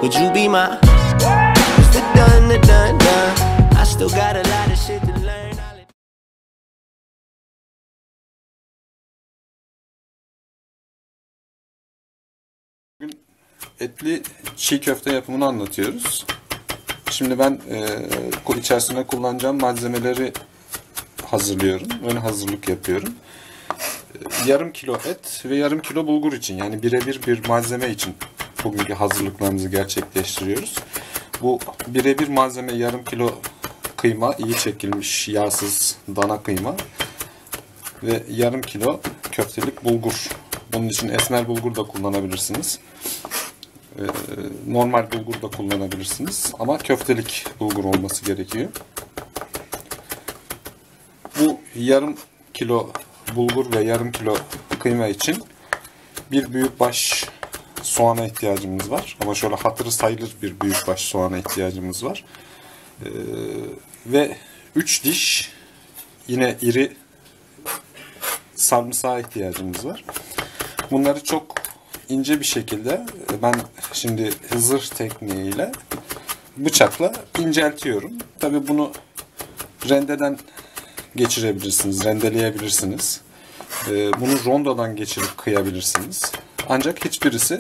Would you be my Mr. Done, the done, done? I still got a lot of shit to learn. Bugün etli çiğ köfte yapımını anlatıyoruz. Şimdi ben içerisine kullanacağım malzemeleri hazırlıyorum. Ön hazırlık yapıyorum. Yarım kilo et ve yarım kilo bulgur için, yani birebir bir malzeme için bugünkü hazırlıklarımızı gerçekleştiriyoruz. Bu birebir malzeme yarım kilo kıyma, iyi çekilmiş yağsız dana kıyma ve yarım kilo köftelik bulgur. Bunun için esmer bulgur da kullanabilirsiniz. Normal bulgur da kullanabilirsiniz. Ama köftelik bulgur olması gerekiyor. Bu yarım kilo bulgur ve yarım kilo kıyma için bir büyükbaş soğana ihtiyacımız var. Ama şöyle hatırı sayılır bir büyükbaş soğana ihtiyacımız var. Ve 3 diş yine iri sarımsağa ihtiyacımız var. Bunları çok ince bir şekilde ben şimdi zırh tekniğiyle bıçakla inceltiyorum. Tabii bunu rendeden geçirebilirsiniz, rendeleyebilirsiniz. Bunu rondodan geçirip kıyabilirsiniz. Ancak hiçbirisi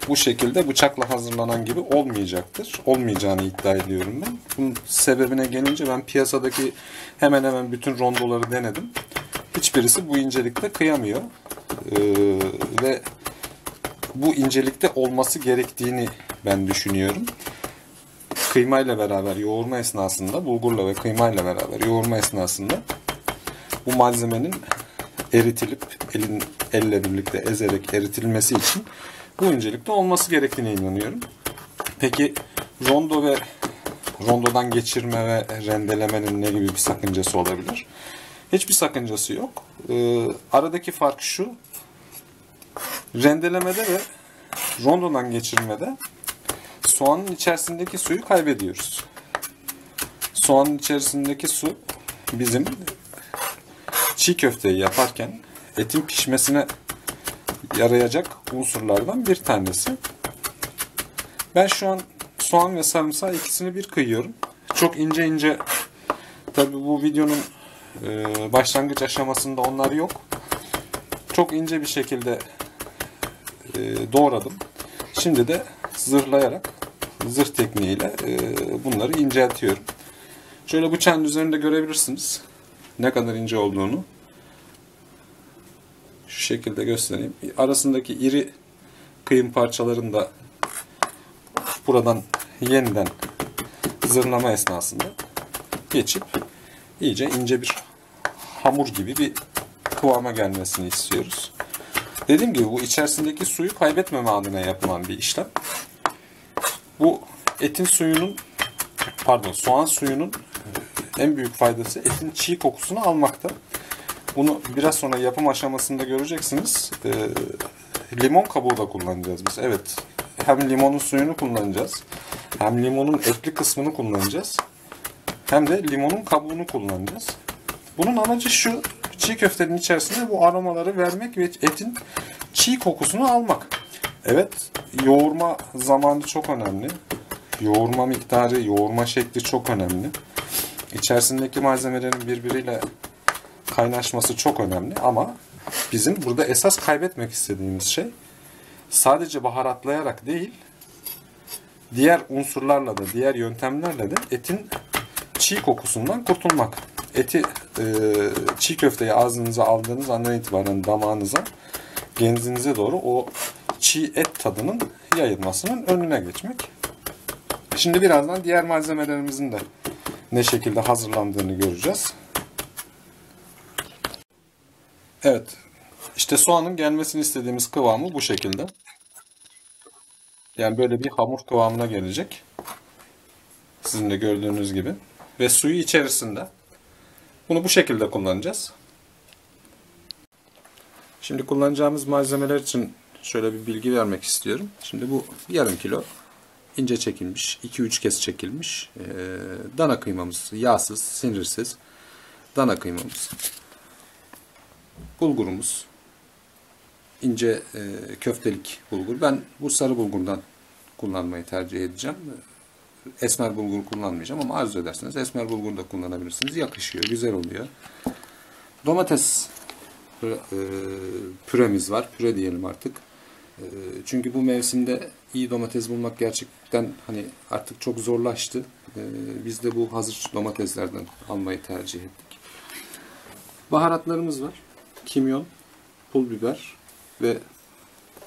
bu şekilde bıçakla hazırlanan gibi olmayacaktır. Olmayacağını iddia ediyorum ben. Bunun sebebine gelince ben piyasadaki hemen hemen bütün rondoları denedim. Hiçbirisi bu incelikte kıyamıyor. Ve bu incelikte olması gerektiğini ben düşünüyorum. Kıymayla beraber yoğurma esnasında, bulgurla ve kıymayla beraber yoğurma esnasında bu malzemenin eritilip elle birlikte ezerek eritilmesi için bu incelikte olması gerektiğine inanıyorum. Peki rondo ve rondodan geçirme ve rendelemenin ne gibi bir sakıncası olabilir? Hiçbir sakıncası yok. Aradaki fark şu: rendelemede ve rondodan geçirmede soğanın içerisindeki suyu kaybediyoruz. Soğanın içerisindeki su bizim çiğ köfteyi yaparken etin pişmesine yarayacak unsurlardan bir tanesi. Ben şu an soğan ve sarımsağı ikisini bir kıyıyorum. Çok ince ince, tabii bu videonun başlangıç aşamasında onlar yok. Çok ince bir şekilde doğradım. Şimdi de zırhlayarak, zırh tekniğiyle bunları inceltiyorum. Şöyle bıçağın üzerinde görebilirsiniz ne kadar ince olduğunu. Şu şekilde göstereyim. Arasındaki iri kıyım parçalarını da buradan yeniden zırhlama esnasında geçip iyice ince bir hamur gibi bir kıvama gelmesini istiyoruz. Dediğim gibi bu içerisindeki suyu kaybetmeme adına yapılan bir işlem. Bu etin suyunun, soğan suyunun en büyük faydası etin çiğ kokusunu almakta. Bunu biraz sonra yapım aşamasında göreceksiniz. Limon kabuğu da kullanacağız biz. Evet. Hem limonun suyunu kullanacağız, hem limonun etli kısmını kullanacağız, hem de limonun kabuğunu kullanacağız. Bunun amacı şu: çiğ köftenin içerisine bu aromaları vermek ve etin çiğ kokusunu almak. Evet, yoğurma zamanı çok önemli. Yoğurma miktarı, yoğurma şekli çok önemli. İçerisindeki malzemelerin birbiriyle kaynaşması çok önemli ama bizim burada esas kaybetmek istediğimiz şey sadece baharatlayarak değil, diğer unsurlarla da, diğer yöntemlerle de etin çiğ kokusundan kurtulmak. Eti, çiğ köfteyi ağzınıza aldığınız andan itibaren damağınıza, genzinize doğru o çiğ et tadının yayılmasının önüne geçmek. Şimdi birazdan diğer malzemelerimizin de ne şekilde hazırlandığını göreceğiz. Evet, işte soğanın gelmesini istediğimiz kıvamı bu şekilde. Yani böyle bir hamur kıvamına gelecek. Sizin de gördüğünüz gibi. Ve suyu içerisinde. Bunu bu şekilde kullanacağız. Şimdi kullanacağımız malzemeler için şöyle bir bilgi vermek istiyorum. Şimdi bu yarım kilo ince çekilmiş, 2-3 kez çekilmiş dana kıymamız, yağsız, sinirsiz dana kıymamız. Bulgurumuz, ince köftelik bulgur. Ben bu sarı bulgurdan kullanmayı tercih edeceğim. Esmer bulgur kullanmayacağım ama arzu ederseniz esmer bulgur da kullanabilirsiniz. Yakışıyor, güzel oluyor. Domates püremiz var. Püre diyelim artık. Çünkü bu mevsimde iyi domates bulmak gerçekten hani artık çok zorlaştı. Biz de bu hazır domateslerden almayı tercih ettik. Baharatlarımız var. Kimyon, pul biber ve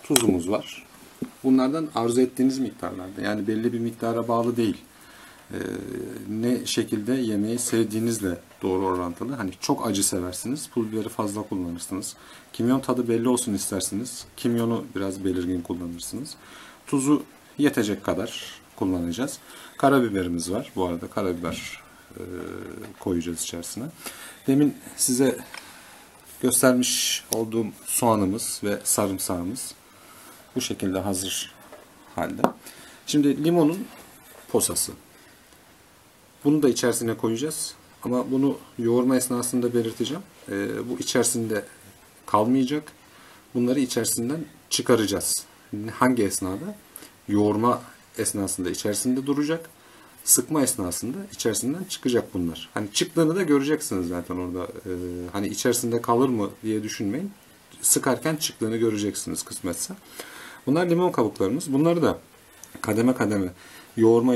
tuzumuz var. Bunlardan arzu ettiğiniz miktarlarda, yani belli bir miktara bağlı değil. Ne şekilde yemeği sevdiğinizle doğru orantılı. Hani çok acı seversiniz, pul biberi fazla kullanırsınız. Kimyon tadı belli olsun isterseniz, kimyonu biraz belirgin kullanırsınız. Tuzu yetecek kadar kullanacağız. Karabiberimiz var. Bu arada karabiber koyacağız içerisine. Demin size göstermiş olduğum soğanımız ve sarımsağımız bu şekilde hazır halde. Şimdi limonun posası. Bunu da içerisine koyacağız. Ama bunu yoğurma esnasında belirteceğim. Bu içerisinde kalmayacak. Bunları içerisinden çıkaracağız. Hangi esnada? Yoğurma esnasında içerisinde duracak. Sıkma esnasında içerisinden çıkacak bunlar. Hani çıktığını da göreceksiniz zaten orada. Hani içerisinde kalır mı diye düşünmeyin. Sıkarken çıktığını göreceksiniz kısmetse. Bunlar limon kabuklarımız. Bunları da kademe kademe yoğurma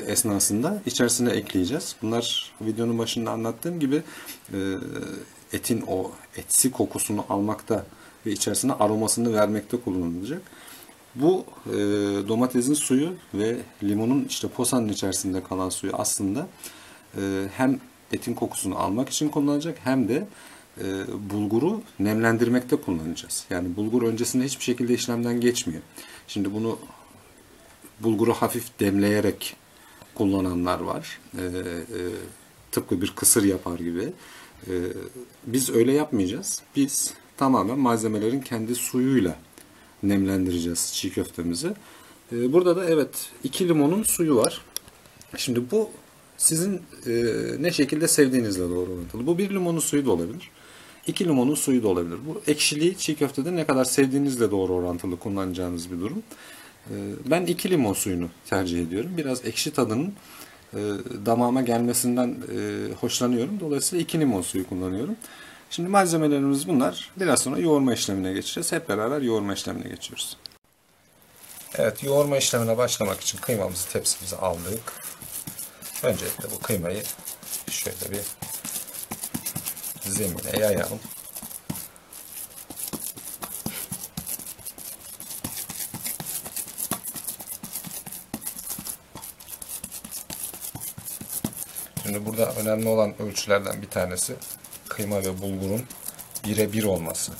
esnasında içerisine ekleyeceğiz. Bunlar videonun başında anlattığım gibi etin o etsi kokusunu almakta ve içerisine aromasını vermekte kullanılacak. Bu domatesin suyu ve limonun işte posanın içerisinde kalan suyu aslında hem etin kokusunu almak için kullanılacak hem de bulguru nemlendirmekte kullanacağız. Yani bulgur öncesinde hiçbir şekilde işlemden geçmiyor. Şimdi bunu bulguru hafif demleyerek kullananlar var. Tıpkı bir kısır yapar gibi. Biz öyle yapmayacağız. Biz tamamen malzemelerin kendi suyuyla nemlendireceğiz çiğ köftemizi. Burada da evet 2 limonun suyu var. Şimdi bu sizin ne şekilde sevdiğinizle doğru orantılı. Bu 1 limonun suyu da olabilir. 2 limonun suyu da olabilir. Bu ekşiliği çiğ köftede ne kadar sevdiğinizle doğru orantılı kullanacağınız bir durum. Ben 2 limon suyunu tercih ediyorum. Biraz ekşi tadının damağıma gelmesinden hoşlanıyorum. Dolayısıyla 2 limon suyu kullanıyorum. Şimdi malzemelerimiz bunlar. Biraz sonra yoğurma işlemine geçeceğiz. Hep beraber yoğurma işlemine geçiyoruz. Evet, yoğurma işlemine başlamak için kıymamızı tepsimize aldık. Öncelikle bu kıymayı şöyle bir zemine yayalım. Şimdi burada önemli olan ölçülerden bir tanesi kıyma ve bulgurun 1'e 1 olması.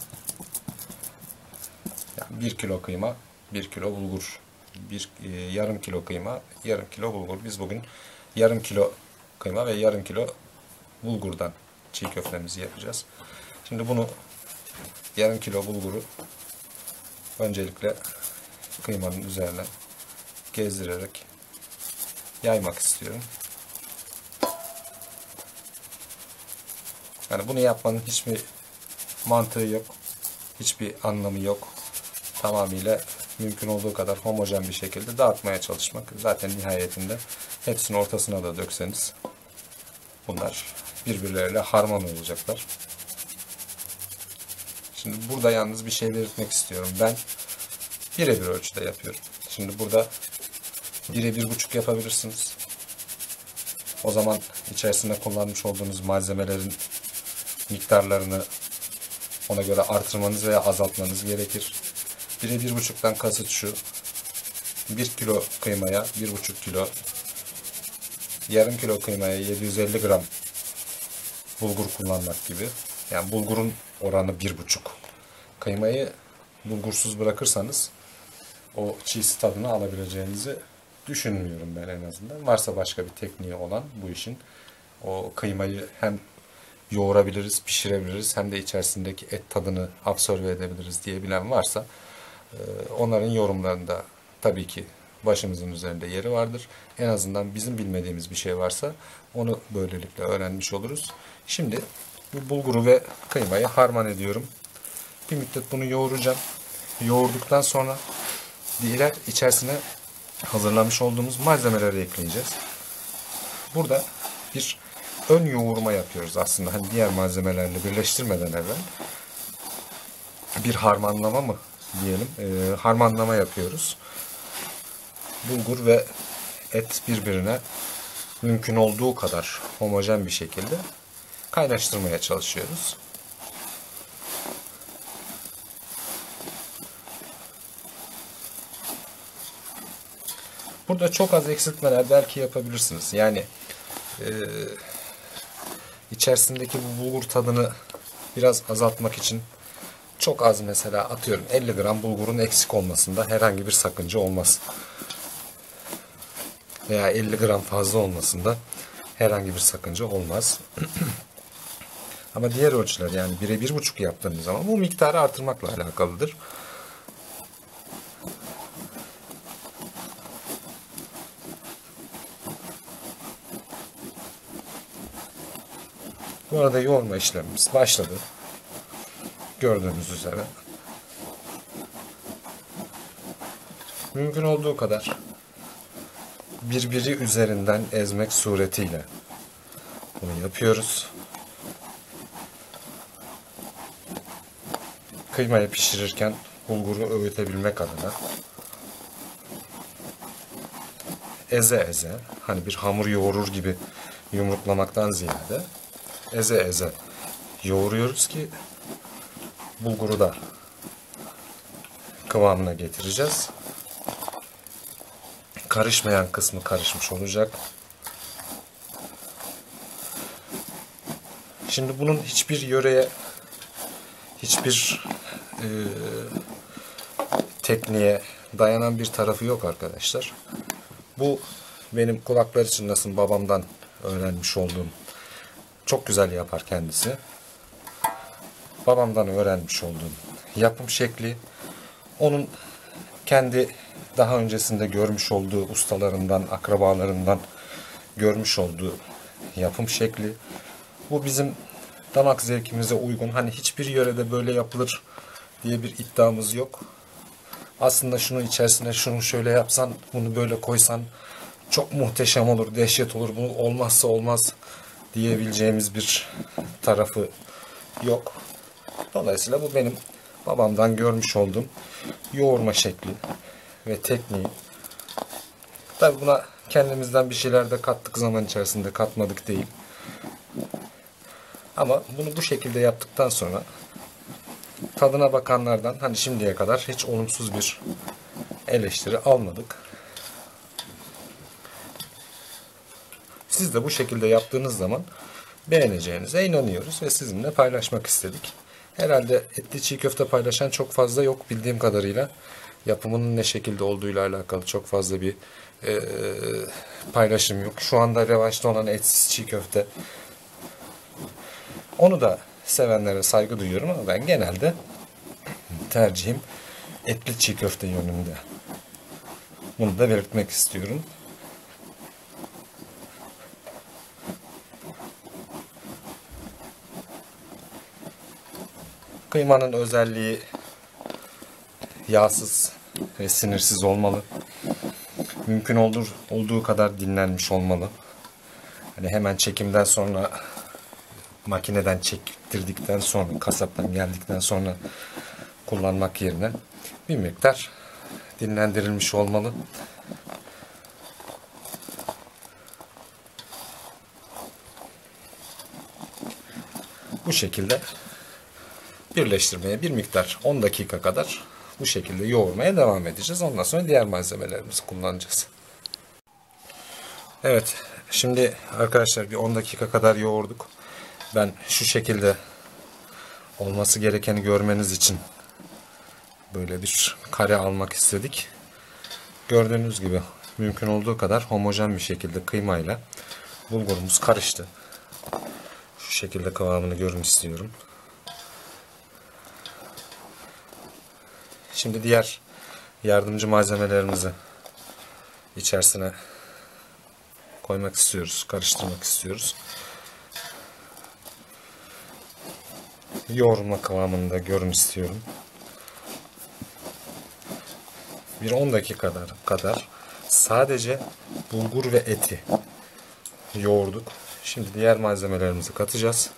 Yani 1 kilo kıyma, 1 kilo bulgur. Yarım kilo kıyma, yarım kilo bulgur. Biz bugün yarım kilo kıyma ve yarım kilo bulgurdan çiğ köftemizi yapacağız. Şimdi bunu yarım kilo bulguru öncelikle kıymanın üzerine gezdirerek yaymak istiyorum. Yani bunu yapmanın hiçbir mantığı yok. Hiçbir anlamı yok. Tamamıyla mümkün olduğu kadar homojen bir şekilde dağıtmaya çalışmak. Zaten nihayetinde hepsini ortasına da dökseniz bunlar birbirleriyle harman olacaklar. Şimdi burada yalnız bir şey belirtmek istiyorum. Ben birebir ölçüde yapıyorum. Şimdi burada 1'e 1,5 yapabilirsiniz. O zaman içerisinde kullanmış olduğunuz malzemelerin miktarlarını ona göre artırmanız veya azaltmanız gerekir. 1'e 1,5'tan kasıt şu: 1 kilo kıymaya 1,5 kilo, yarım kilo kıymaya 750 gram bulgur kullanmak gibi. Yani bulgurun oranı 1,5. Kıymayı bulgursuz bırakırsanız o çiğ tadını alabileceğinizi düşünmüyorum ben en azından. Varsa başka bir tekniği olan bu işin, o kıymayı hem yoğurabiliriz, pişirebiliriz hem de içerisindeki et tadını absorbe edebiliriz diyebilen varsa onların yorumlarında tabii ki başımızın üzerinde yeri vardır. En azından bizim bilmediğimiz bir şey varsa onu böylelikle öğrenmiş oluruz. Şimdi bu bulguru ve kıymayı harman ediyorum. Bir müddet bunu yoğuracağım. Yoğurduktan sonra diğer içerisine hazırlamış olduğumuz malzemeleri ekleyeceğiz. Burada bir ön yoğurma yapıyoruz aslında. Hani diğer malzemelerle birleştirmeden evvel bir harmanlama mı diyelim, harmanlama yapıyoruz. Bulgur ve et birbirine mümkün olduğu kadar homojen bir şekilde kaynaştırmaya çalışıyoruz. Burada çok az eksiltmeler belki yapabilirsiniz. Yani içerisindeki bu bulgur tadını biraz azaltmak için çok az, mesela atıyorum 50 gram bulgurun eksik olmasında herhangi bir sakınca olmaz. Veya 50 gram fazla olmasında herhangi bir sakınca olmaz. Ama diğer ölçüler, yani 1'e 1,5 yaptığınız zaman bu miktarı artırmakla alakalıdır. Bu arada yoğurma işlemimiz başladı. Gördüğünüz üzere. Mümkün olduğu kadar birbiri üzerinden ezmek suretiyle bunu yapıyoruz. Kıymayı pişirirken bulguru öğütebilmek adına eze eze, hani bir hamur yoğurur gibi yumruklamaktan ziyade eze eze yoğuruyoruz ki bulguru da kıvamına getireceğiz. Karışmayan kısmı karışmış olacak. Şimdi bunun hiçbir yöreye, hiçbir tekniğe dayanan bir tarafı yok arkadaşlar. Bu benim kulaklar çınlasın babamdan öğrenmiş olduğum, çok güzel yapar kendisi. Babamdan öğrenmiş olduğum yapım şekli, onun kendi daha öncesinde görmüş olduğu ustalarından, akrabalarından görmüş olduğu yapım şekli. Bu bizim damak zevkimize uygun. Hani hiçbir yörede böyle yapılır diye bir iddiamız yok. Aslında şunu içerisine şunu şöyle yapsan, bunu böyle koysan çok muhteşem olur, dehşet olur, bu olmazsa olmaz diyebileceğimiz bir tarafı yok. Dolayısıyla bu benim babamdan görmüş olduğum yoğurma şekli ve tekniği. Tabi buna kendimizden bir şeyler de kattık, zaman içerisinde katmadık değil. Ama bunu bu şekilde yaptıktan sonra tadına bakanlardan hani şimdiye kadar hiç olumsuz bir eleştiri almadık. Siz de bu şekilde yaptığınız zaman beğeneceğinize inanıyoruz ve sizinle paylaşmak istedik. Herhalde etli çiğ köfte paylaşan çok fazla yok bildiğim kadarıyla. Yapımının ne şekilde olduğuyla alakalı çok fazla bir paylaşım yok. Şu anda revaçta olan etsiz çiğ köfte. Onu da sevenlere saygı duyuyorum ama ben genelde tercihim etli çiğ köfte yönünde. Bunu da belirtmek istiyorum. Kıymanın özelliği yağsız ve sinirsiz olmalı. Mümkün olduğu kadar dinlenmiş olmalı. Hani hemen çekimden sonra, makineden çektirdikten sonra, kasaptan geldikten sonra kullanmak yerine bir miktar dinlendirilmiş olmalı. Bu şekilde birleştirmeye bir miktar 10 dakika kadar bu şekilde yoğurmaya devam edeceğiz. Ondan sonra diğer malzemelerimizi kullanacağız. Evet, şimdi arkadaşlar bir 10 dakika kadar yoğurduk. Ben şu şekilde olması gerekeni görmeniz için böyle bir kare almak istedik. Gördüğünüz gibi mümkün olduğu kadar homojen bir şekilde kıymayla bulgurumuz karıştı. Şu şekilde kıvamını görün istiyorum. Şimdi diğer yardımcı malzemelerimizi içerisine koymak istiyoruz, karıştırmak istiyoruz. Yoğurma kıvamını da görün istiyorum. Bir 10 dakika kadar sadece bulgur ve eti yoğurduk. Şimdi diğer malzemelerimizi katacağız.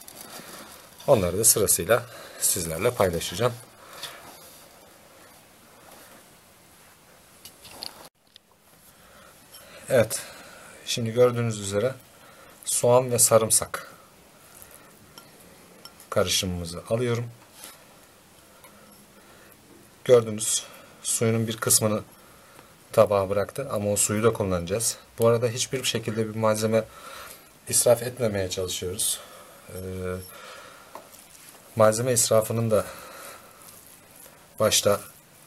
Onları da sırasıyla sizlerle paylaşacağım. Evet. Şimdi gördüğünüz üzere soğan ve sarımsak karışımımızı alıyorum. Gördüğünüz suyunun bir kısmını tabağa bıraktı ama o suyu da kullanacağız. Bu arada hiçbir şekilde bir malzeme israf etmemeye çalışıyoruz. Malzeme israfının da başta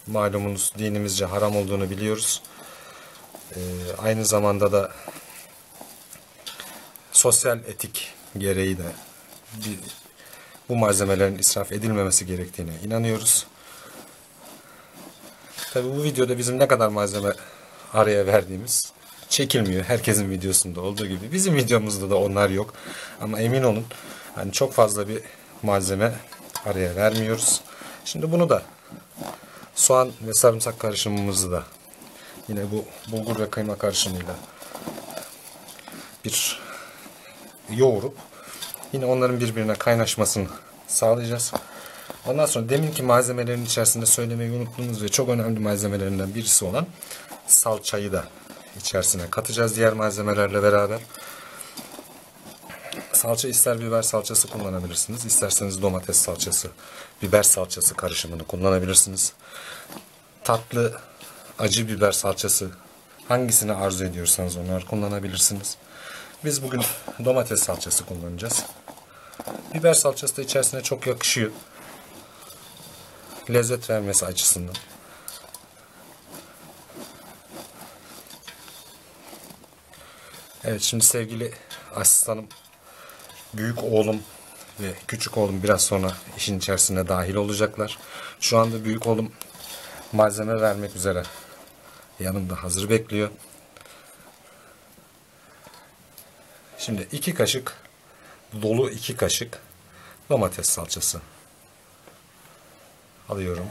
malumunuz dinimizce haram olduğunu biliyoruz. Aynı zamanda da sosyal etik gereği de bu malzemelerin israf edilmemesi gerektiğine inanıyoruz. Tabi bu videoda bizim ne kadar malzeme araya verdiğimiz çekilmiyor. Herkesin videosunda olduğu gibi. Bizim videomuzda da onlar yok. Ama emin olun hani çok fazla bir malzeme araya vermiyoruz. Şimdi bunu da soğan ve sarımsak karışımımızı da yine bu bulgur ve kıyma karışımıyla bir yoğurup yine onların birbirine kaynaşmasını sağlayacağız. Ondan sonra deminki malzemelerin içerisinde söylemeyi unuttuğumuz ve çok önemli malzemelerinden birisi olan salçayı da içerisine katacağız diğer malzemelerle beraber. Salça ister biber salçası kullanabilirsiniz, isterseniz domates salçası, biber salçası karışımını kullanabilirsiniz. Tatlı, acı biber salçası hangisini arzu ediyorsanız onları kullanabilirsiniz. Biz bugün domates salçası kullanacağız. Biber salçası da içerisine çok yakışıyor. Lezzet vermesi açısından. Evet, şimdi sevgili asistanım, büyük oğlum ve küçük oğlum biraz sonra işin içerisine dahil olacaklar. Şu anda büyük oğlum malzeme vermek üzere yanımda hazır bekliyor. Şimdi 2 kaşık dolu 2 kaşık domates salçası alıyorum.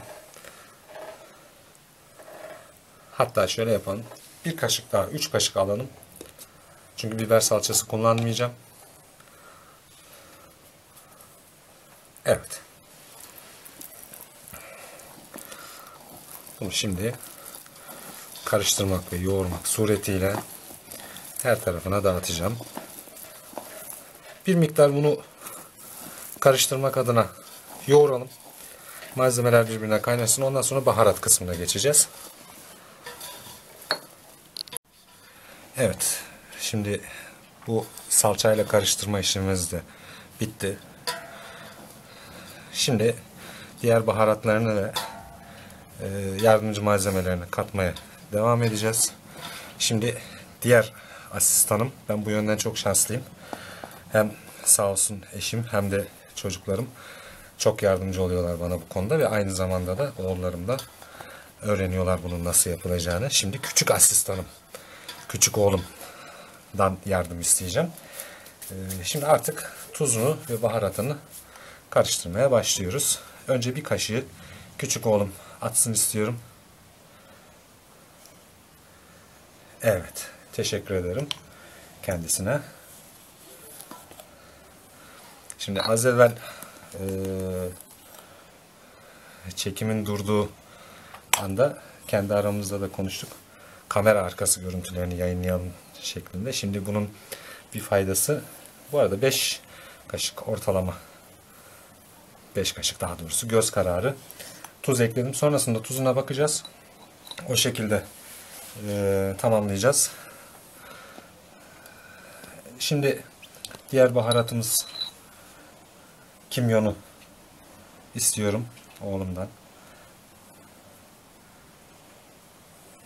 Hatta şöyle yapalım. 1 kaşık daha 3 kaşık alalım. Çünkü biber salçası kullanmayacağım. Evet. Bunu şimdi karıştırmak ve yoğurmak suretiyle her tarafına dağıtacağım. Bir miktar bunu karıştırmak adına yoğuralım. Malzemeler birbirine kaynasın. Ondan sonra baharat kısmına geçeceğiz. Evet. Şimdi bu salçayla karıştırma işlemimiz de bitti. Şimdi diğer baharatlarını ve yardımcı malzemelerini katmaya devam edeceğiz. Şimdi diğer asistanım, ben bu yönden çok şanslıyım. Hem sağ olsun eşim hem de çocuklarım çok yardımcı oluyorlar bana bu konuda ve aynı zamanda da oğullarım da öğreniyorlar bunun nasıl yapılacağını. Şimdi küçük asistanım, küçük oğlumdan yardım isteyeceğim. Şimdi artık tuzunu ve baharatını karıştırmaya başlıyoruz. Önce bir kaşığı küçük oğlum atsın istiyorum. Evet, teşekkür ederim kendisine. Şimdi az evvel çekimin durduğu anda kendi aramızda da konuştuk. Kamera arkası görüntülerini yayınlayalım şeklinde. Şimdi bunun bir faydası, bu arada 5 kaşık ortalama, 5 kaşık daha doğrusu göz kararı tuz ekledim. Sonrasında tuzuna bakacağız. O şekilde tamamlayacağız. Şimdi diğer baharatımız kimyonu istiyorum oğlumdan.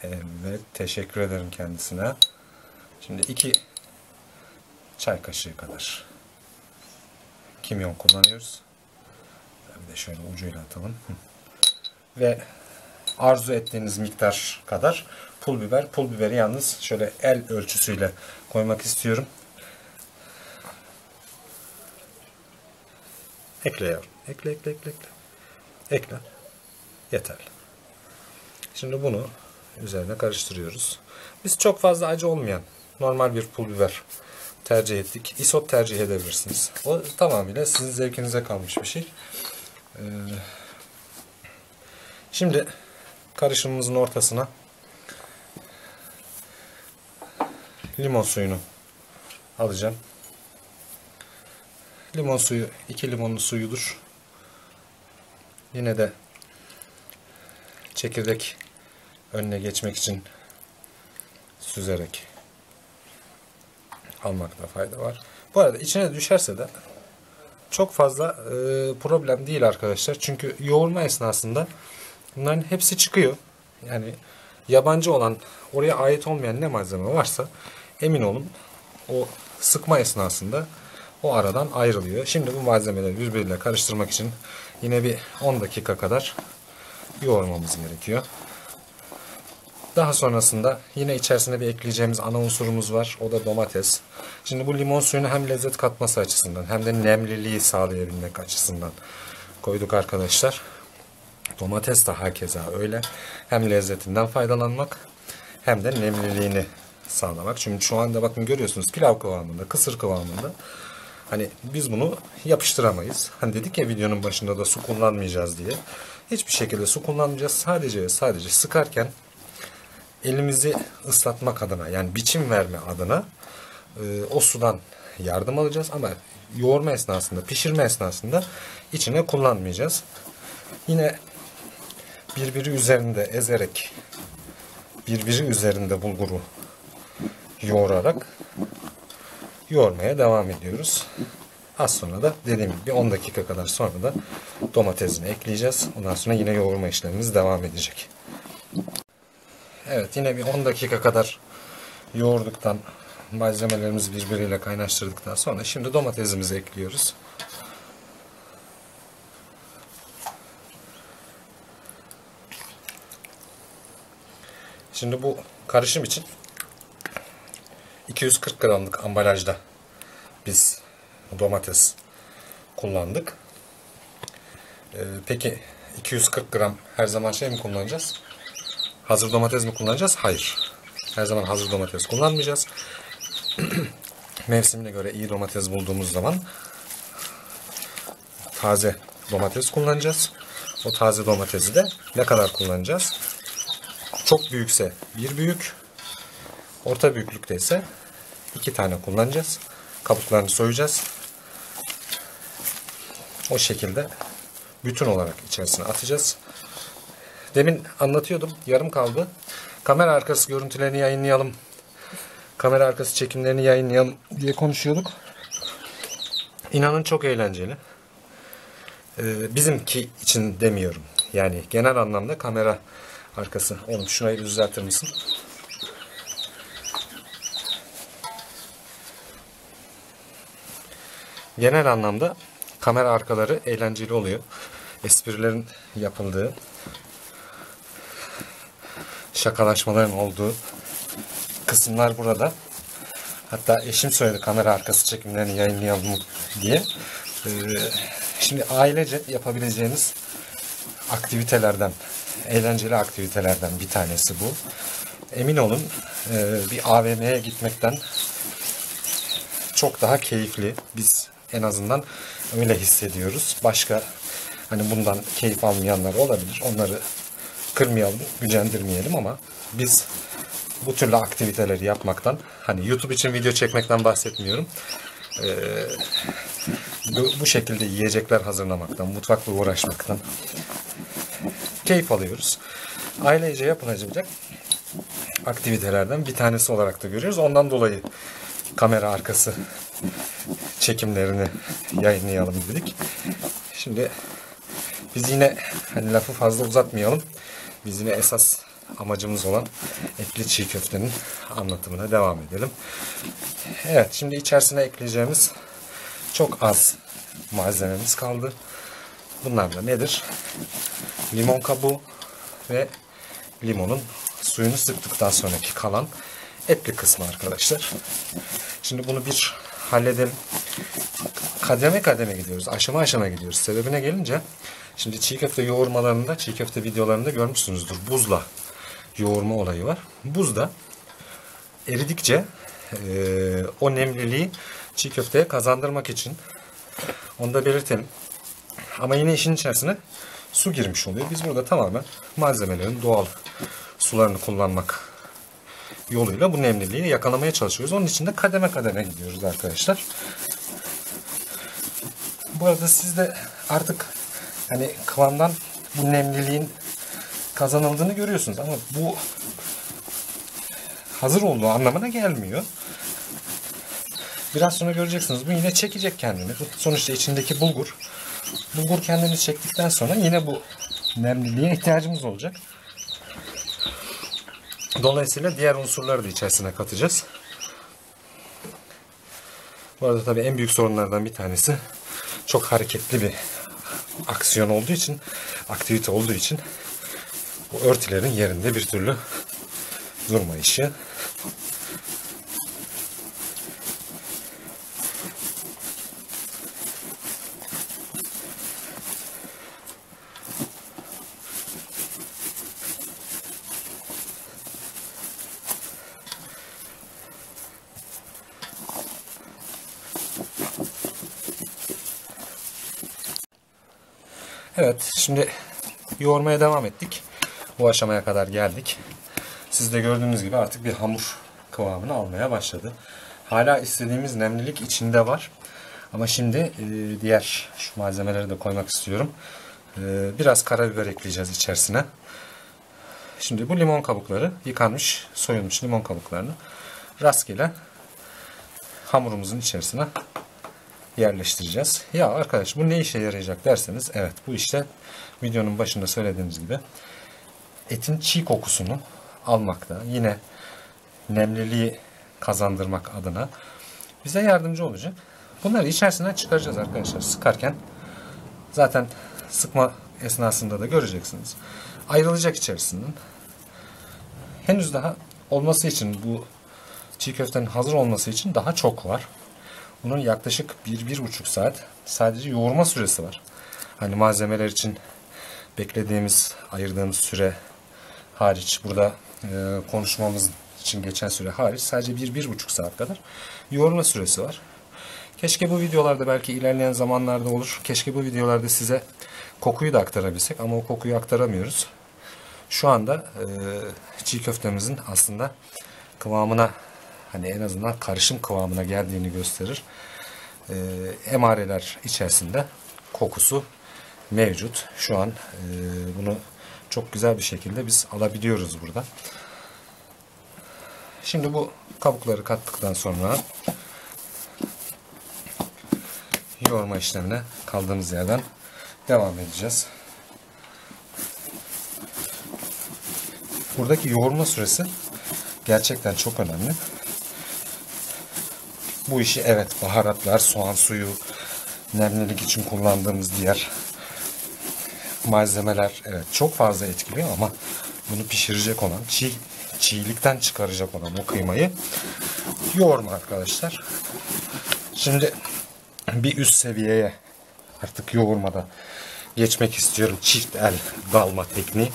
Evet, teşekkür ederim kendisine. Şimdi 2 çay kaşığı kadar kimyon kullanıyoruz. Bir de şöyle ucuyla atalım. Ve arzu ettiğiniz miktar kadar pul biber. Pul biberi yalnız şöyle el ölçüsüyle koymak istiyorum. Ekle yavrum. Ekle, ekle, ekle, ekle. Ekle. Yeterli. Şimdi bunu üzerine karıştırıyoruz. Biz çok fazla acı olmayan normal bir pul biber tercih ettik. Isot tercih edebilirsiniz. O tamamıyla sizin zevkinize kalmış bir şey. Şimdi karışımımızın ortasına limon suyunu alacağım. Limon suyu 2 limonlu suyudur. Yine de çekirdek önüne geçmek için süzerek almakta fayda var. Bu arada içine düşerse de çok fazla problem değil arkadaşlar. Çünkü yoğurma esnasında bunların hepsi çıkıyor. Yani yabancı olan, oraya ait olmayan ne malzeme varsa emin olun o sıkma esnasında o aradan ayrılıyor. Şimdi bu malzemeleri birbiriyle karıştırmak için yine bir 10 dakika kadar yoğurmamız gerekiyor. Daha sonrasında yine içerisine bir ekleyeceğimiz ana unsurumuz var. O da domates. Şimdi bu limon suyunu hem lezzet katması açısından hem de nemliliği sağlayabilmek açısından koyduk arkadaşlar. Domates de hakeza öyle. Hem lezzetinden faydalanmak hem de nemliliğini sağlamak. Çünkü şu anda bakın görüyorsunuz pilav kıvamında, kısır kıvamında. Hani biz bunu yapıştıramayız. Hani dedik ya videonun başında da su kullanmayacağız diye. Hiçbir şekilde su kullanmayacağız. Sadece sıkarken elimizi ıslatmak adına, yani biçim verme adına o sudan yardım alacağız. Ama yoğurma esnasında, pişirme esnasında içine kullanmayacağız. Yine birbiri üzerinde ezerek, birbiri üzerinde bulguru yoğurarak yoğurmaya devam ediyoruz. Az sonra da dediğim gibi 10 dakika kadar sonra da domatesini ekleyeceğiz. Ondan sonra yine yoğurma işlemimiz devam edecek. Evet, yine bir 10 dakika kadar yoğurduktan, malzemelerimizi birbiriyle kaynaştırdıktan sonra şimdi domatesimizi ekliyoruz. Şimdi bu karışım için 240 gramlık ambalajda biz domates kullandık. Peki 240 gram her zaman şey mi kullanacağız? Hazır domates mi kullanacağız? Hayır. Her zaman hazır domates kullanmayacağız. Mevsimine göre iyi domates bulduğumuz zaman taze domates kullanacağız. O taze domatesi de ne kadar kullanacağız? Çok büyükse bir büyük, orta büyüklükte ise 2 tane kullanacağız. Kabuklarını soyacağız. O şekilde bütün olarak içerisine atacağız. Demin anlatıyordum, yarım kaldı. Kamera arkası görüntülerini yayınlayalım, kamera arkası çekimlerini yayınlayalım diye konuşuyorduk. İnanın çok eğlenceli. Bizimki için demiyorum. Yani genel anlamda kamera arkası. Oğlum şurayı düzeltir misin? Genel anlamda kamera arkaları eğlenceli oluyor. Esprilerin yapıldığı, şakalaşmaların olduğu kısımlar burada. Hatta eşim söyledi kamera arkası çekimlerini yayınlayalım diye. Şimdi ailece yapabileceğiniz aktivitelerden, eğlenceli aktivitelerden bir tanesi bu. Emin olun bir AVM'ye gitmekten çok daha keyifli. Biz en azından öyle hissediyoruz. Başka hani bundan keyif almayanlar olabilir. Onları kırmayalım, gücendirmeyelim ama biz bu türlü aktiviteleri yapmaktan, hani YouTube için video çekmekten bahsetmiyorum. Bu şekilde yiyecekler hazırlamaktan, mutfakla uğraşmaktan keyif alıyoruz. Ailece yapılacak aktivitelerden bir tanesi olarak da görüyoruz. Ondan dolayı kamera arkası çekimlerini yayınlayalım dedik. Şimdi biz yine hani lafı fazla uzatmayalım. Biz yine esas amacımız olan etli çiğ köftenin anlatımına devam edelim. Evet, şimdi içerisine ekleyeceğimiz çok az malzememiz kaldı. Bunlar da nedir? Limon kabuğu ve limonun suyunu sıktıktan sonraki kalan etli kısmı arkadaşlar. Şimdi bunu bir halledelim. Kademe kademe gidiyoruz. Aşama aşama gidiyoruz. Sebebine gelince şimdi çiğ köfte yoğurmalarında, çiğ köfte videolarında görmüşsünüzdür. Buzla yoğurma olayı var. Buzda eridikçe o nemliliği çiğ köfteye kazandırmak için, onu da belirtelim. Ama yine işin içerisine su girmiş oluyor. Biz burada tamamen malzemelerin doğal sularını kullanmak yoluyla bu nemliliği yakalamaya çalışıyoruz. Onun için de kademe kademe gidiyoruz arkadaşlar. Bu arada siz de artık hani kıvamdan bu nemliliğin kazanıldığını görüyorsunuz. Ama bu hazır olduğu anlamına gelmiyor. Biraz sonra göreceksiniz. Bu yine çekecek kendini. Sonuçta içindeki bulgur. Bulgur kendini çektikten sonra yine bu nemliliğe ihtiyacımız olacak. Dolayısıyla diğer unsurları da içerisine katacağız. Bu arada tabii en büyük sorunlardan bir tanesi çok hareketli bir aksiyon olduğu için, aktivite olduğu için bu örtülerin yerinde bir türlü durmayışı. Evet, şimdi yoğurmaya devam ettik. Bu aşamaya kadar geldik. Siz de gördüğünüz gibi artık bir hamur kıvamını almaya başladı. Hala istediğimiz nemlilik içinde var. Ama şimdi diğer şu malzemeleri de koymak istiyorum. Biraz karabiber ekleyeceğiz içerisine. Şimdi bu limon kabukları, yıkanmış, soyulmuş limon kabuklarını rastgele hamurumuzun içerisine yerleştireceğiz. Ya arkadaş, bu ne işe yarayacak derseniz, evet, bu işte videonun başında söylediğimiz gibi etin çiğ kokusunu almakta, yine nemliliği kazandırmak adına bize yardımcı olacak. Bunları içerisinden çıkaracağız arkadaşlar sıkarken. Zaten sıkma esnasında da göreceksiniz. Ayrılacak içerisinden. Henüz daha olması için, bu çiğ köftenin hazır olması için daha çok var. Bunun yaklaşık 1-1,5 saat sadece yoğurma süresi var. Hani malzemeler için beklediğimiz, ayırdığımız süre hariç, burada konuşmamız için geçen süre hariç sadece 1-1,5 saat kadar yoğurma süresi var. Keşke bu videolarda, belki ilerleyen zamanlarda olur, keşke bu videolarda size kokuyu da aktarabilsek ama o kokuyu aktaramıyoruz. Şu anda çiğ köftemizin aslında kıvamına, hani en azından karışım kıvamına geldiğini gösterir. Emareler içerisinde kokusu mevcut. Şu an bunu çok güzel bir şekilde biz alabiliyoruz burada. Şimdi bu kabukları kattıktan sonra yoğurma işlemine kaldığımız yerden devam edeceğiz. Buradaki yoğurma süresi gerçekten çok önemli. Bu işi, evet, baharatlar, soğan suyu, nemlilik için kullandığımız diğer malzemeler, evet, çok fazla etkiliyor ama bunu pişirecek olan, çiğlikten çıkaracak olan o kıymayı yoğurma arkadaşlar. Şimdi bir üst seviyeye artık yoğurmada geçmek istiyorum. Çift el dalma tekniği.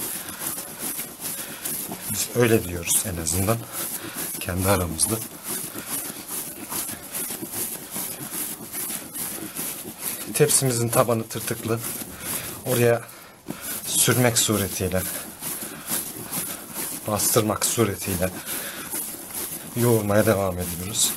Biz öyle diyoruz en azından kendi aramızda. Tepsimizin tabanı tırtıklı. Oraya sürmek suretiyle, bastırmak suretiyle yoğurmaya devam ediyoruz.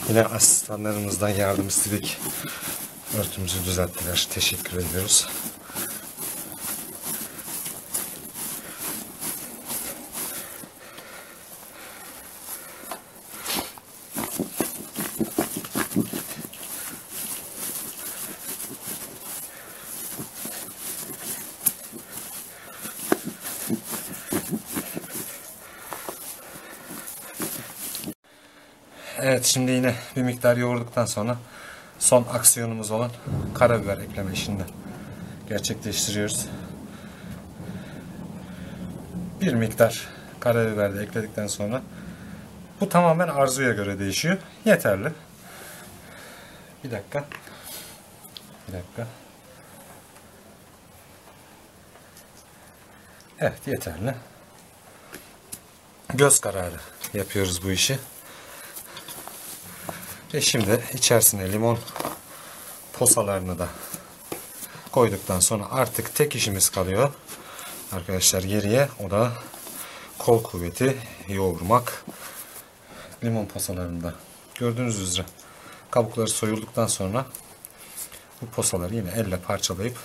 Yine asistanlarımızdan yardım istedik. Örtümüzü düzelttiler. Teşekkür ediyoruz. Evet, şimdi yine bir miktar yoğurduktan sonra son aksiyonumuz olan karabiber ekleme işini gerçekleştiriyoruz. Bir miktar karabiber de ekledikten sonra bu tamamen arzuya göre değişiyor. Yeterli. Bir dakika. Evet, yeterli. Göz kararı yapıyoruz bu işi. Ve şimdi içerisine limon posalarını da koyduktan sonra artık tek işimiz kalıyor arkadaşlar geriye. O da kol kuvveti yoğurmak. Limon posalarını da gördüğünüz üzere kabukları soyulduktan sonra bu posaları yine elle parçalayıp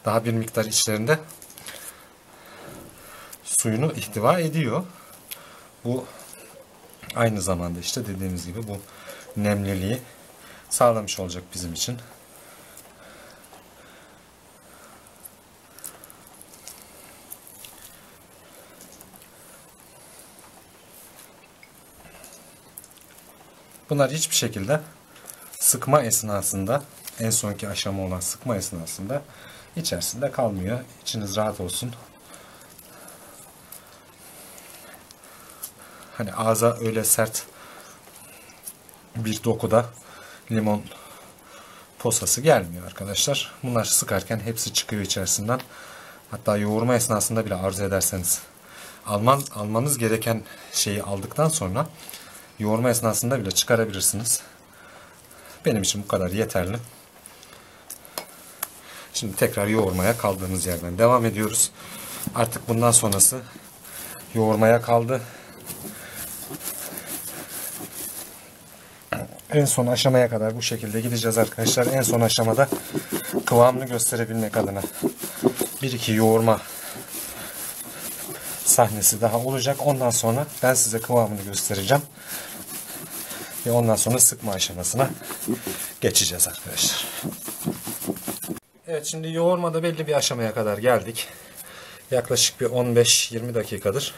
daha bir miktar içlerinde suyunu ihtiva ediyor. Bu aynı zamanda işte dediğimiz gibi bu nemliliği sağlamış olacak bizim için. Bunlar hiçbir şekilde sıkma esnasında, en sonki aşama olan sıkma esnasında içerisinde kalmıyor. İçiniz rahat olsun. Hani ağza öyle sert bir dokuda limon posası gelmiyor arkadaşlar. Bunlar sıkarken hepsi çıkıyor içerisinden. Hatta yoğurma esnasında bile arzu ederseniz almanız gereken şeyi aldıktan sonra yoğurma esnasında bile çıkarabilirsiniz. Benim için bu kadar yeterli. Şimdi tekrar yoğurmaya kaldığımız yerden devam ediyoruz. Artık bundan sonrası yoğurmaya kaldı. En son aşamaya kadar bu şekilde gideceğiz arkadaşlar. En son aşamada kıvamını gösterebilmek adına 1-2 yoğurma sahnesi daha olacak. Ondan sonra ben size kıvamını göstereceğim. Ve ondan sonra sıkma aşamasına geçeceğiz arkadaşlar. Evet, şimdi yoğurmada belli bir aşamaya kadar geldik. Yaklaşık bir 15-20 dakikadır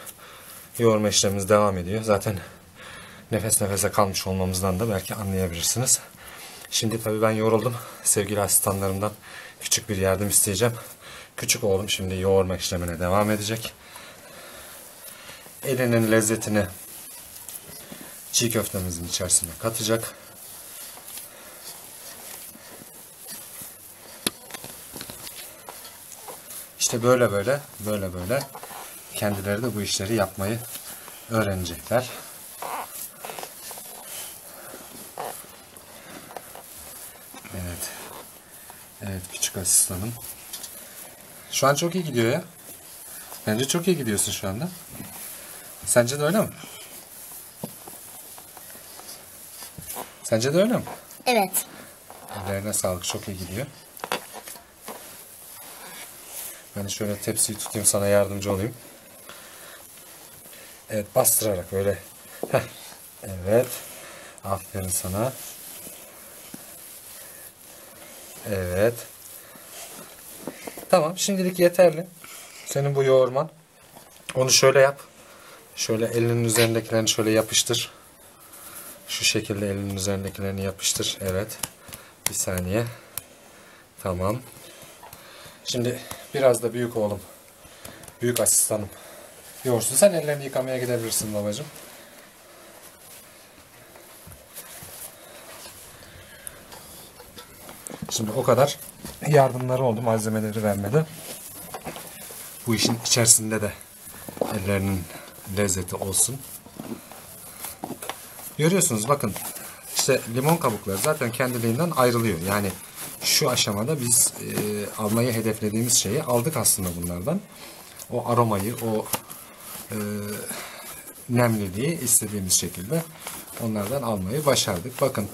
yoğurma işlemimiz devam ediyor. Zaten nefes nefese kalmış olmamızdan da belki anlayabilirsiniz. Şimdi tabii ben yoruldum. Sevgili asistanlarımdan küçük bir yardım isteyeceğim. Küçük oğlum şimdi yoğurma işlemine devam edecek. Elinin lezzetini çiğ köftemizin içerisine katacak. İşte böyle kendileri de bu işleri yapmayı öğrenecekler. Evet. Evet, küçük asistanım. Şu an çok iyi gidiyor ya. Bence çok iyi gidiyorsun şu anda. Sence de öyle mi? Sence de öyle mi? Evet. Ellerine sağlık. Çok iyi gidiyor. Ben de şöyle tepsiyi tutayım, sana yardımcı olayım. Evet, bastırarak böyle. Heh. Evet. Aferin sana. Evet. Tamam, şimdilik yeterli. Senin bu yoğurman. Onu şöyle yap. Şöyle elinin üzerindekilerini şöyle yapıştır. Şu şekilde elinin üzerindekilerini yapıştır. Evet. Bir saniye. Tamam. Şimdi biraz da büyük oğlum, büyük asistanım yoğursun. Sen ellerini yıkamaya gidebilirsin babacığım. Şimdi o kadar yardımları oldu, malzemeleri vermedi. Bu işin içerisinde de ellerinin lezzeti olsun. Görüyorsunuz bakın, işte limon kabukları zaten kendiliğinden ayrılıyor. Yani şu aşamada biz almayı hedeflediğimiz şeyi aldık aslında bunlardan. O aromayı, o nemliliği istediğimiz şekilde onlardan almayı başardık. Bakın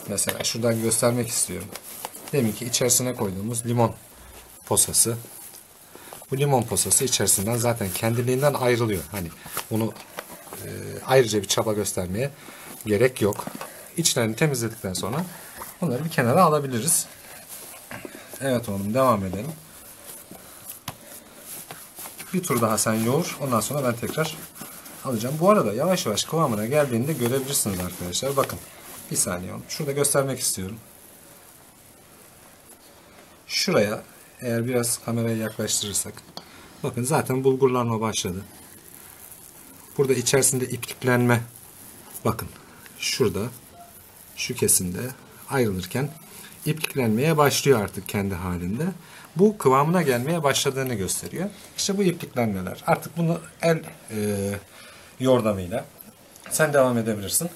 mesela şuradan göstermek istiyorum. Deminki içerisine koyduğumuz limon posası. Bu limon posası içerisinden zaten kendiliğinden ayrılıyor. Hani bunu ayrıca bir çaba göstermeye gerek yok. İçlerini temizledikten sonra bunları bir kenara alabiliriz. Evet oğlum, devam edelim. Bir tur daha sen yoğur. Ondan sonra ben tekrar alacağım. Bu arada yavaş yavaş kıvamına geldiğinde görebilirsiniz arkadaşlar. Bakın. Bir saniye oğlum. Şurada göstermek istiyorum. şuraya eğer biraz kamerayı yaklaştırırsak, bakın zaten bulgurlanma başladı. Burada içerisinde ipliklenme, bakın şurada şu kesimde ayrılırken ipliklenmeye başlıyor artık kendi halinde. Bu kıvamına gelmeye başladığını gösteriyor. İşte bu ipliklenmeler. Artık bunu el yordamıyla sen devam edebilirsin.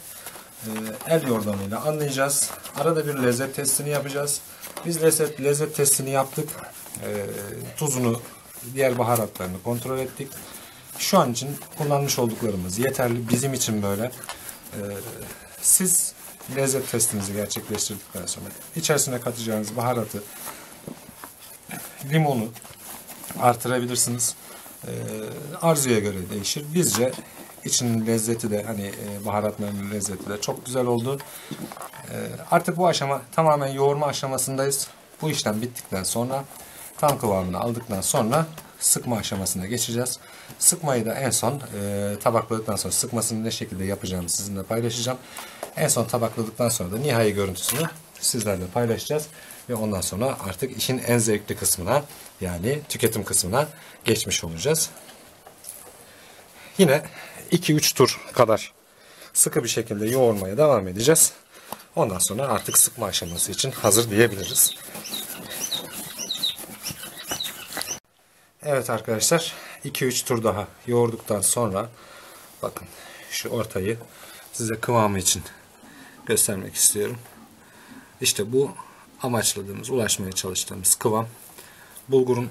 El yordamıyla anlayacağız. Arada bir lezzet testini yapacağız. Biz lezzet testini yaptık. Tuzunu, diğer baharatlarını kontrol ettik. Şu an için kullanmış olduklarımız yeterli. Bizim için böyle. Siz lezzet testinizi gerçekleştirdikten sonra içerisine katacağınız baharatı, limonu artırabilirsiniz. Arzuya göre değişir. Bizce içinin lezzeti de hani baharatların lezzeti de çok güzel oldu. Artık bu aşama tamamen yoğurma aşamasındayız. Bu işlem bittikten sonra tam kıvamını aldıktan sonra sıkma aşamasına geçeceğiz. Sıkmayı da en son tabakladıktan sonra sıkmasını ne şekilde yapacağımı sizinle paylaşacağım. En son tabakladıktan sonra da nihai görüntüsünü sizlerle paylaşacağız. Ve ondan sonra artık işin en zevkli kısmına, yani tüketim kısmına geçmiş olacağız. Yine 2-3 tur kadar sıkı bir şekilde yoğurmaya devam edeceğiz. Ondan sonra artık sıkma aşaması için hazır diyebiliriz. Evet arkadaşlar, 2-3 tur daha yoğurduktan sonra bakın şu ortayı size kıvamı için göstermek istiyorum. İşte bu amaçladığımız, ulaşmaya çalıştığımız kıvam. Bulgurun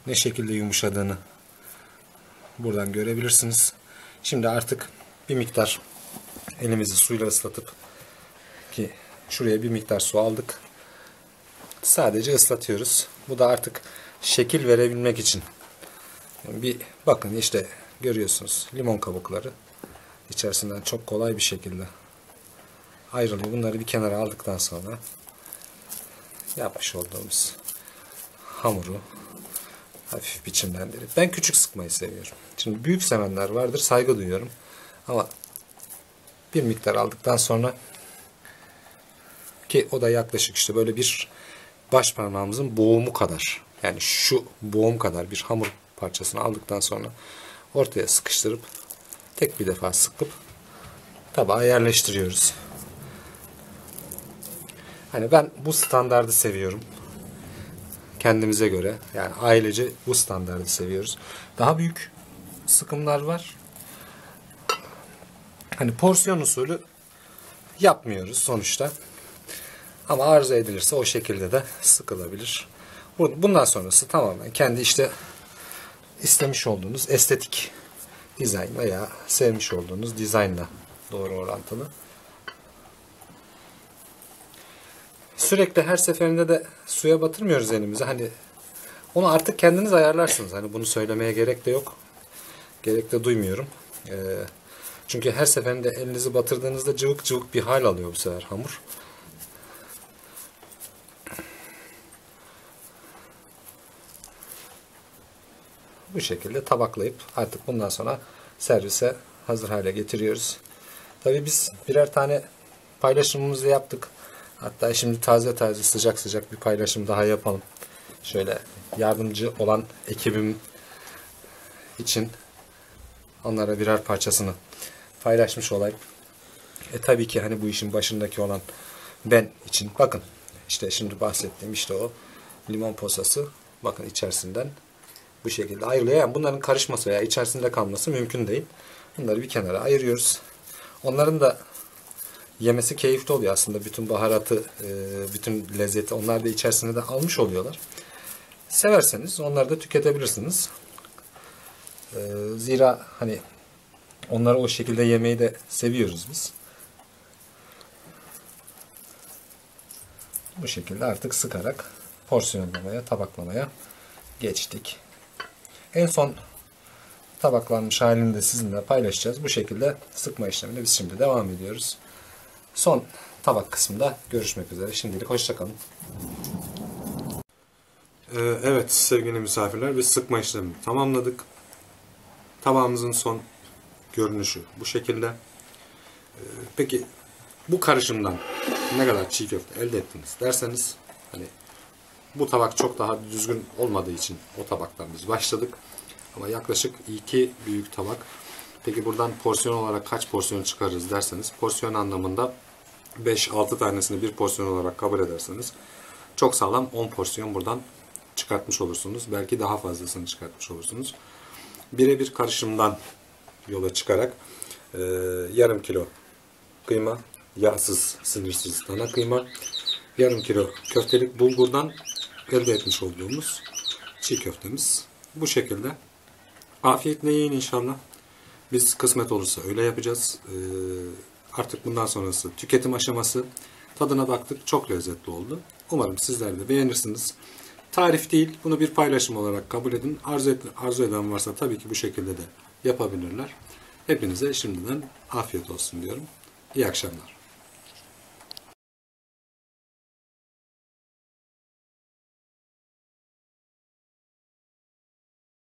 ne şekilde yumuşadığını buradan görebilirsiniz. Şimdi artık bir miktar elimizi suyla ıslatıp, ki şuraya bir miktar su aldık, sadece ıslatıyoruz. Bu da artık şekil verebilmek için. Yani bir bakın işte görüyorsunuz, limon kabukları içerisinden çok kolay bir şekilde ayrılıyor. Bunları bir kenara aldıktan sonra yapmış olduğumuz hamuru hafif biçimlendirip, ben küçük sıkmayı seviyorum. Şimdi büyük sevenler vardır, saygı duyuyorum. Ama bir miktar aldıktan sonra, ki o da yaklaşık işte böyle bir baş parmağımızın boğumu kadar, yani şu boğum kadar bir hamur parçasını aldıktan sonra ortaya sıkıştırıp tek bir defa sıkıp tabağa yerleştiriyoruz. Hani ben bu standardı seviyorum. Kendimize göre, yani ailece bu standardı seviyoruz. Daha büyük sıkımlar var. Hani porsiyon usulü yapmıyoruz sonuçta. Ama arzu edilirse o şekilde de sıkılabilir. Bundan sonrası tamamen kendi işte istemiş olduğunuz estetik dizayn veya sevmiş olduğunuz dizaynla doğru orantılı. Sürekli her seferinde de suya batırmıyoruz elimizi. Hani onu artık kendiniz ayarlarsınız. Hani bunu söylemeye gerek de yok. Gerek de duymuyorum. Çünkü her seferinde elinizi batırdığınızda cıvık cıvık bir hal alıyor bu sefer hamur. Bu şekilde tabaklayıp artık bundan sonra servise hazır hale getiriyoruz. Tabii biz birer tane paylaşımımızı yaptık. Hatta şimdi taze taze sıcak sıcak bir paylaşım daha yapalım. Şöyle yardımcı olan ekibim için onlara birer parçasını paylaşmış olayım. Tabii ki hani bu işin başındaki olan ben için, bakın işte şimdi bahsettiğim işte o limon posası, bakın içerisinden bu şekilde ayrılıyor. Yani bunların karışması veya içerisinde kalması mümkün değil. Bunları bir kenara ayırıyoruz. Onların da yemesi keyifli oluyor aslında. Bütün baharatı, bütün lezzeti onlar da içerisinde de almış oluyorlar. Severseniz onları da tüketebilirsiniz. Zira hani onları o şekilde yemeyi de seviyoruz biz. Bu şekilde artık sıkarak porsiyonlamaya, tabaklamaya geçtik. En son tabaklanmış halini de sizinle paylaşacağız. Bu şekilde sıkma işlemine biz şimdi devam ediyoruz. Son tabak kısmında görüşmek üzere. Şimdilik hoşça kalın. Evet sevgili misafirler, biz sıkma işlemini tamamladık. Tabağımızın son görünüşü bu şekilde. Peki bu karışımdan ne kadar çiğ köfte elde ettiniz derseniz, hani Bu tabak çok daha düzgün olmadığı için o tabaktan biz başladık. Ama yaklaşık 2 büyük tabak. Peki buradan porsiyon olarak kaç porsiyon çıkarırız derseniz, porsiyon anlamında 5-6 tanesini bir porsiyon olarak kabul ederseniz çok sağlam 10 porsiyon buradan çıkartmış olursunuz. Belki daha fazlasını çıkartmış olursunuz. Birebir karışımdan yola çıkarak yarım kilo kıyma, yağsız, sinirsiz dana kıyma, yarım kilo köftelik bulgurdan elde etmiş olduğumuz çiğ köftemiz. Bu şekilde. Afiyetle yiyin inşallah. Biz kısmet olursa öyle yapacağız. Artık bundan sonrası tüketim aşaması. Tadına baktık. Çok lezzetli oldu. Umarım sizler de beğenirsiniz. Tarif değil. Bunu bir paylaşım olarak kabul edin. Arzu eden varsa tabii ki bu şekilde de yapabilirler. Hepinize şimdiden afiyet olsun diyorum. İyi akşamlar.